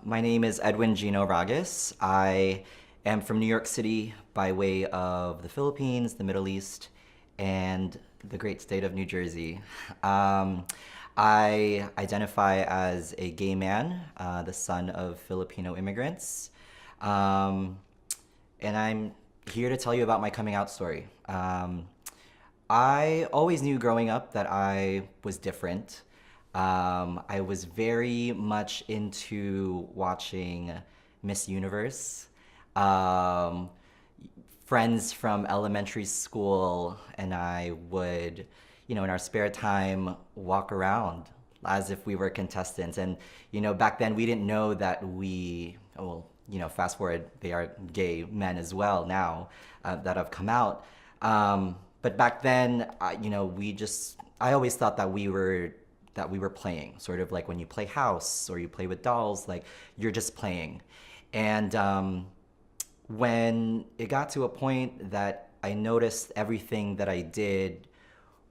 My name is Edwin Gino Ragas. I am from New York City by way of the Philippines, the Middle East, and the great state of New Jersey. Um, I identify as a gay man, the son of Filipino immigrants. Um, and I'm here to tell you about my coming out story. I always knew growing up that I was different. I was very much into watching Miss Universe. Um, Friends from elementary school and I would, in our spare time, walk around as if we were contestants. And, back then we didn't know that fast forward, they are gay men as well now that have come out. But back then, I always thought that we were playing, sort of like when you play house or you play with dolls, like you're just playing. And when it got to a point that I noticed everything that I did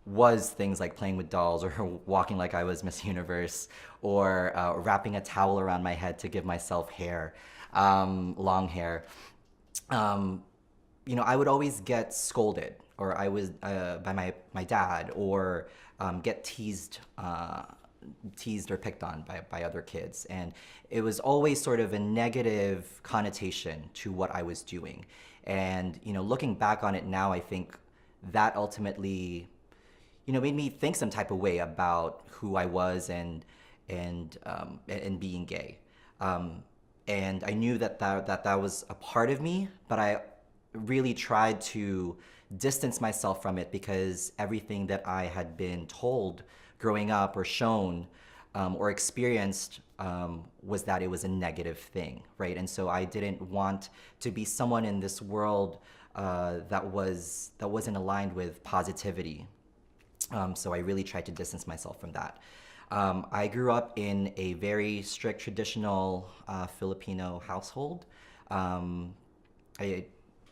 was things like playing with dolls or walking like I was Miss Universe or wrapping a towel around my head to give myself hair, long hair. Um, I would always get scolded or I was by my dad or get teased or picked on by other kids. And it was always sort of a negative connotation to what I was doing. And, looking back on it now, I think that ultimately, made me think some type of way about who I was and being gay. Um, and I knew that was a part of me, but I really tried to distance myself from it because everything that I had been told growing up or shown or experienced was that it was a negative thing, right? And so I didn't want to be someone in this world that wasn't aligned with positivity. So I really tried to distance myself from that. I grew up in a very strict traditional Filipino household. Um, I,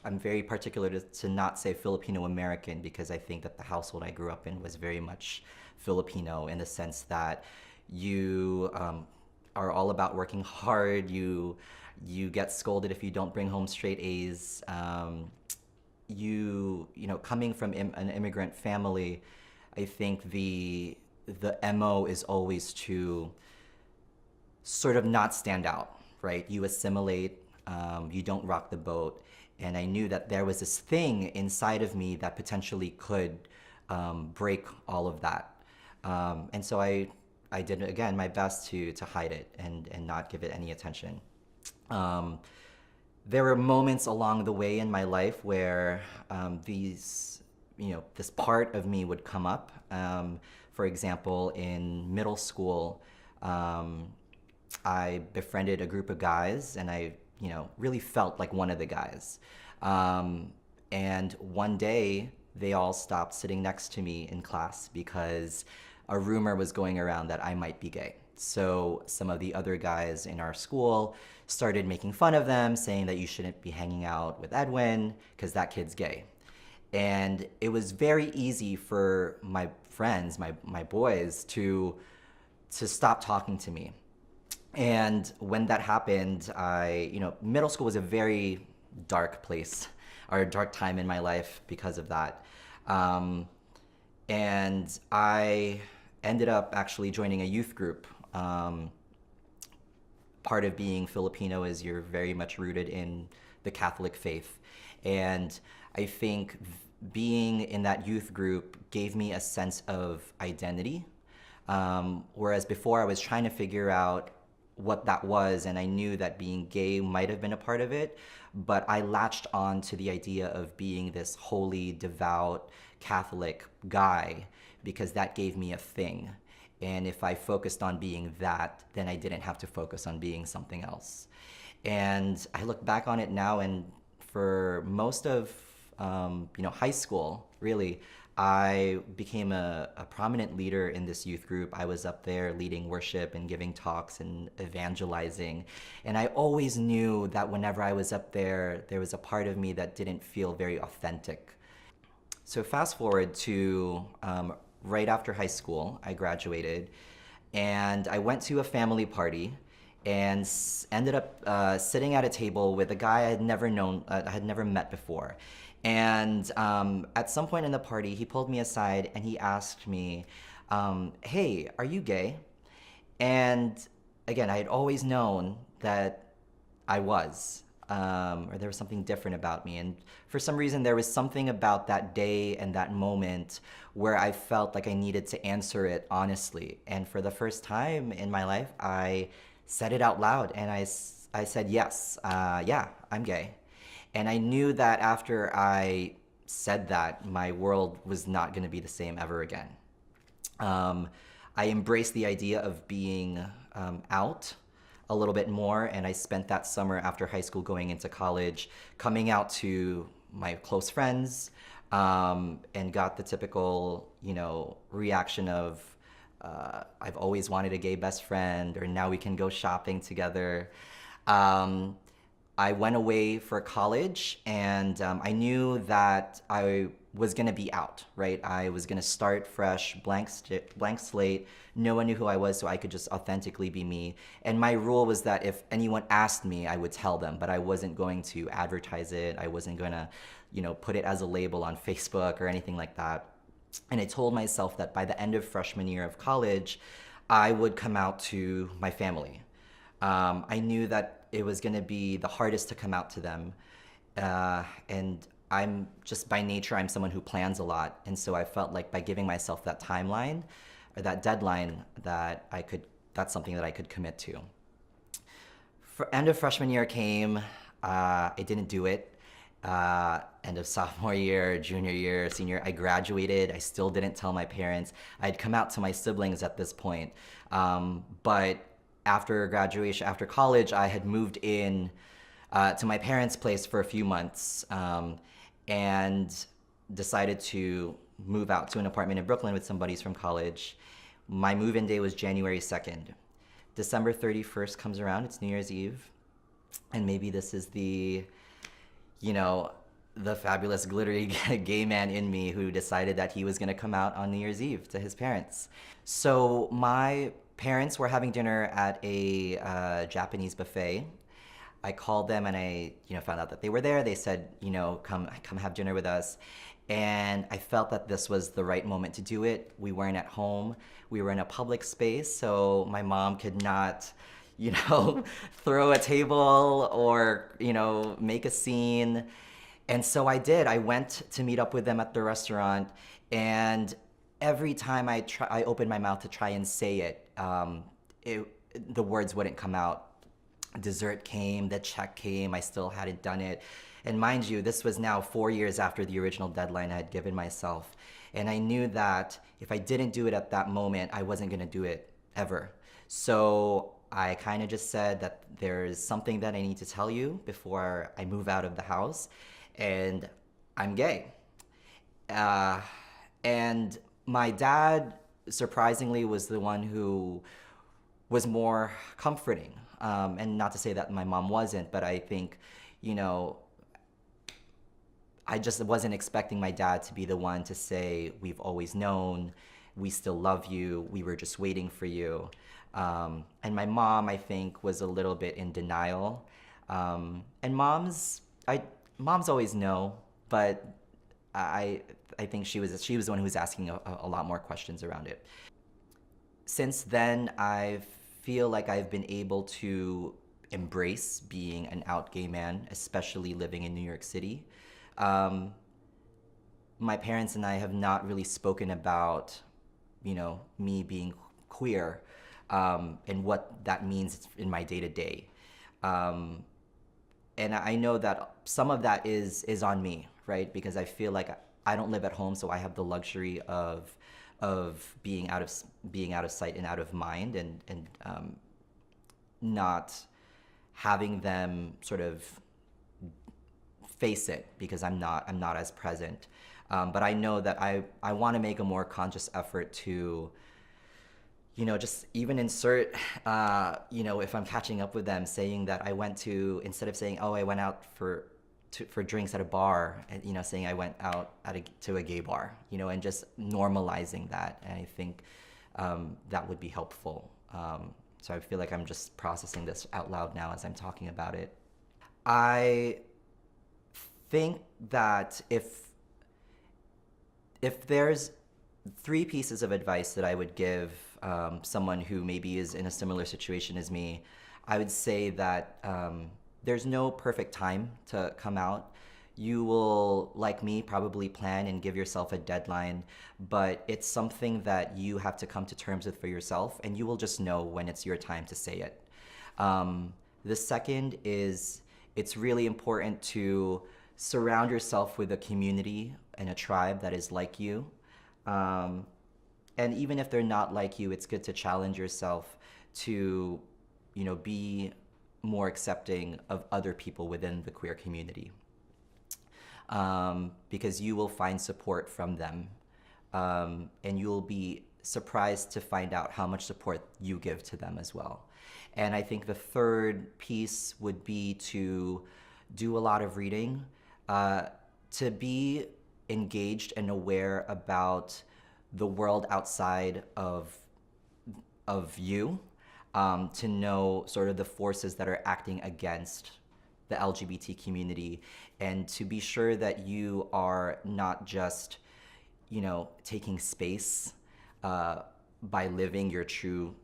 I'm very particular to not say Filipino American because I think that the household I grew up in was very much Filipino in the sense that you are all about working hard. You get scolded if you don't bring home straight A's. Coming from an immigrant family, I think the MO is always to sort of not stand out, right? You assimilate, you don't rock the boat. And I knew that there was this thing inside of me that potentially could break all of that. And so I did, again, my best to hide it and not give it any attention. Um, there were moments along the way in my life where this part of me would come up. For example, in middle school, um, I befriended a group of guys and I, really felt like one of the guys. Um, and one day they all stopped sitting next to me in class because a rumor was going around that I might be gay. So some of the other guys in our school started making fun of them, saying that you shouldn't be hanging out with Edwin because that kid's gay. And it was very easy for my friends, my boys, to stop talking to me. And when that happened, middle school was a very dark place or a dark time in my life because of that. Um, and I ended up actually joining a youth group. Part of being Filipino is you're very much rooted in the Catholic faith. And I think being in that youth group gave me a sense of identity. Whereas before I was trying to figure out what that was, and I knew that being gay might have been a part of it, but I latched on to the idea of being this holy, devout, Catholic guy because that gave me a thing. And if I focused on being that, then I didn't have to focus on being something else. And I look back on it now, and for most of high school, really, I became a prominent leader in this youth group. I was up there leading worship and giving talks and evangelizing. And I always knew that whenever I was up there was a part of me that didn't feel very authentic. So fast forward to right after high school, I graduated and I went to a family party and ended up sitting at a table with a guy I had never known, I had never met before. And at some point in the party, he pulled me aside and he asked me, "Hey, are you gay?" And again, I had always known that I was, or there was something different about me. And for some reason, there was something about that day and that moment where I felt like I needed to answer it honestly. And for the first time in my life, I said it out loud and I said, yes, yeah, I'm gay. And I knew that after I said that, my world was not going to be the same ever again. I embraced the idea of being out a little bit more, and I spent that summer after high school going into college, coming out to my close friends, and got the typical, reaction of, I've always wanted a gay best friend, or now we can go shopping together. I went away for college, and I knew that I was gonna be out, right? I was gonna start fresh, blank slate. No one knew who I was, so I could just authentically be me. And my rule was that if anyone asked me, I would tell them, but I wasn't going to advertise it. I wasn't gonna, put it as a label on Facebook or anything like that. And I told myself that by the end of freshman year of college, I would come out to my family. I knew that it was going to be the hardest to come out to them. And I'm just by nature, I'm someone who plans a lot. And so I felt like by giving myself that timeline or that deadline that's something that I could commit to. For end of freshman year came, I didn't do it. End of sophomore year, junior year, senior, I graduated. I still didn't tell my parents. I'd come out to my siblings at this point. But after graduation, after college, I had moved in to my parents' place for a few months, and decided to move out to an apartment in Brooklyn with some buddies from college. My move-in day was January 2nd. December 31st comes around, it's New Year's Eve, and maybe this is the fabulous glittery gay man in me who decided that he was gonna come out on New Year's Eve to his parents. So my parents were having dinner at a Japanese buffet. I called them and I, found out that they were there. They said, come have dinner with us. And I felt that this was the right moment to do it. We weren't at home. We were in a public space, so my mom could not, throw a table or, make a scene. And so I did. I went to meet up with them at the restaurant, and every time I opened my mouth to try and say it, the words wouldn't come out. Dessert came, the check came, I still hadn't done it. And mind you, this was now 4 years after the original deadline I had given myself. And I knew that if I didn't do it at that moment, I wasn't gonna do it ever. So I kind of just said that there's something that I need to tell you before I move out of the house, and I'm gay. And my dad, surprisingly, was the one who was more comforting. And not to say that my mom wasn't, but I think, I just wasn't expecting my dad to be the one to say, we've always known, we still love you, we were just waiting for you. And my mom, I think, was a little bit in denial. And moms always know, but I think she was the one who was asking a lot more questions around it. Since then, I feel like I've been able to embrace being an out gay man, especially living in New York City. My parents and I have not really spoken about, me being queer, and what that means in my day-to-day. And I know that some of that is on me, right? Because I feel like I don't live at home, so I have the luxury of being out of sight and out of mind, and not having them sort of face it because I'm not as present. But I know that I want to make a more conscious effort to, just even insert, if I'm catching up with them, saying that I went to, instead of saying, oh, I went out for drinks at a bar, and, saying I went out to a gay bar, and just normalizing that. And I think that would be helpful. So I feel like I'm just processing this out loud now as I'm talking about it. I think that if there's three pieces of advice that I would give someone who maybe is in a similar situation as me, I would say that there's no perfect time to come out. You will, like me, probably plan and give yourself a deadline, but it's something that you have to come to terms with for yourself, and you will just know when it's your time to say it. The second is it's really important to surround yourself with a community and a tribe that is like you. And even if they're not like you, it's good to challenge yourself to, be more accepting of other people within the queer community. Because you will find support from them. And you'll be surprised to find out how much support you give to them as well. And I think the third piece would be to do a lot of reading, to be engaged and aware about the world outside of you, to know sort of the forces that are acting against the LGBT community, and to be sure that you are not just, taking space by living your true,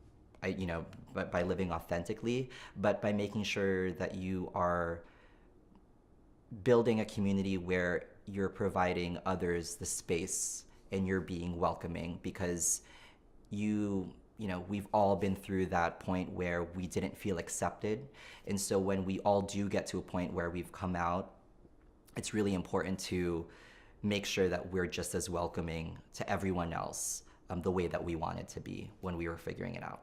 by living authentically, but by making sure that you are building a community where you're providing others the space and you're being welcoming, because we've all been through that point where we didn't feel accepted. And so when we all do get to a point where we've come out, it's really important to make sure that we're just as welcoming to everyone else, the way that we wanted to be when we were figuring it out.